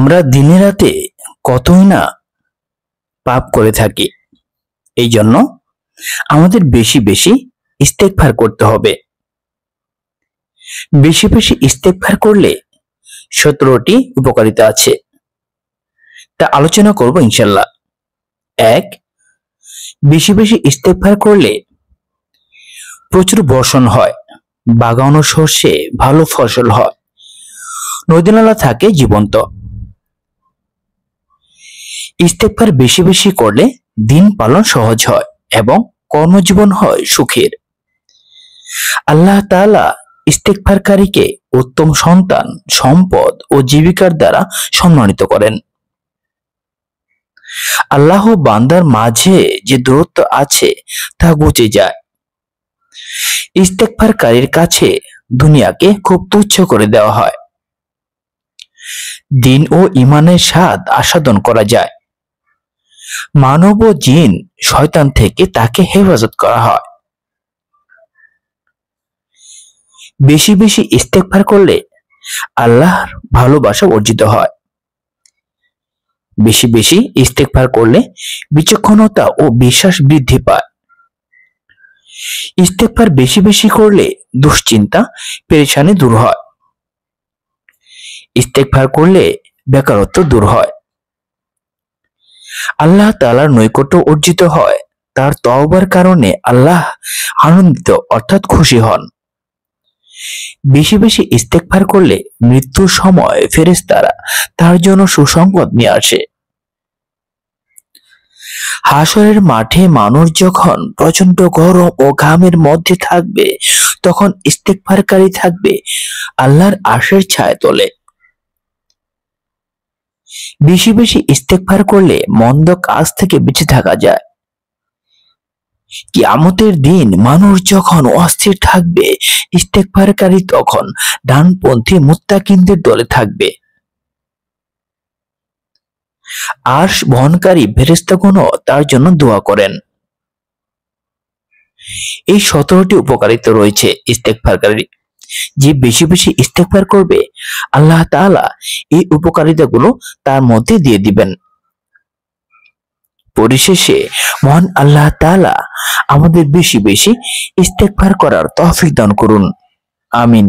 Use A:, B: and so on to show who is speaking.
A: আমরা দিনে রাতে কতই না পাপ করে থাকি। এই জন্য আমাদের বেশি বেশি ইস্তেগফার করতে হবে। বেশি বেশি ইস্তেগফার করলে 17টি উপকারিতা আছে, তা আলোচনা করব ইনশাল্লাহ। 1, বেশি বেশি ইস্তেগফার করলে প্রচুর বর্ষণ হয়, বাগানো শস্যে ভালো ফসল হয়, নদী নালা থাকে জীবন্ত। ইস্তেগফার বেশি বেশি করলে দিন পালন সহজ হয় এবং কর্মজীবন হয় সুখের। আল্লাহ তাআলা ইস্তেগফারকারীকে উত্তম সন্তান, সম্পদ ও জীবিকার দ্বারা সম্মানিত করেন। আল্লাহ বান্দার মাঝে যে দূরত্ব আছে তা ঘুচে যায়। ইস্তেগফারকারীর কাছে দুনিয়াকে খুব তুচ্ছ করে দেওয়া হয়। দিন ও ঈমানের স্বাদ আস্বাদন করা যায়। মানব ও জিন শয়তান থেকে তাকে হেফাজত করা হয়। বেশি বেশি ইস্তেগফার করলে আল্লাহর ভালোবাসা অর্জিত হয়। বেশি বেশি ইস্তেগফার করলে বিচক্ষণতা ও বিশ্বাস বৃদ্ধি পায়। ইস্তেগফার বেশি বেশি করলে দুশ্চিন্তা, পেরেশানি দূর হয়। ইস্তেগফার করলে বেকারত্ব দূর হয়। আল্লাহ তাআলার নৈকট্য অর্জিত হয়। তার তওবার কারণে আল্লাহ আনন্দিত অর্থাৎ খুশি হন। বেশি বেশি ইস্তেগফার করলে মৃত্যুর সময় ফেরেশতারা তার জন্য সুসংবাদ নিয়ে আসে। হাসরের মাঠে মানুষ যখন প্রচন্ড গরম ও ঘামের মধ্যে থাকবে, তখন ইস্তেগফারকারী থাকবে আল্লাহর আরশের ছায়া তলে। বেশি বেশি ইস্তেগফার করলে মন্দ কাজ থেকে বেঁচে থাকা যায়। কিয়ামতের দিন মানুষ যখন অস্থির থাকবে, ইস্তেগফারকারী তখন ডানপন্থী মুত্তাকিনদের দলে থাকবে। আরশ বহনকারী ফেরেশতাগণও তার জন্য দোয়া করেন। এই 17টি উপকারিতা রয়েছে ইস্তেগফারকারী। যে বেশি বেশি ইস্তেগফার করবে, আল্লাহ তাআলা এই উপকারিতাগুলো তার মধ্যে দিয়ে দিবেন। পরিশেষে মহান আল্লাহ তাআলা আমাদের বেশি বেশি ইস্তেগফার করার তৌফিক দান করুন। আমিন।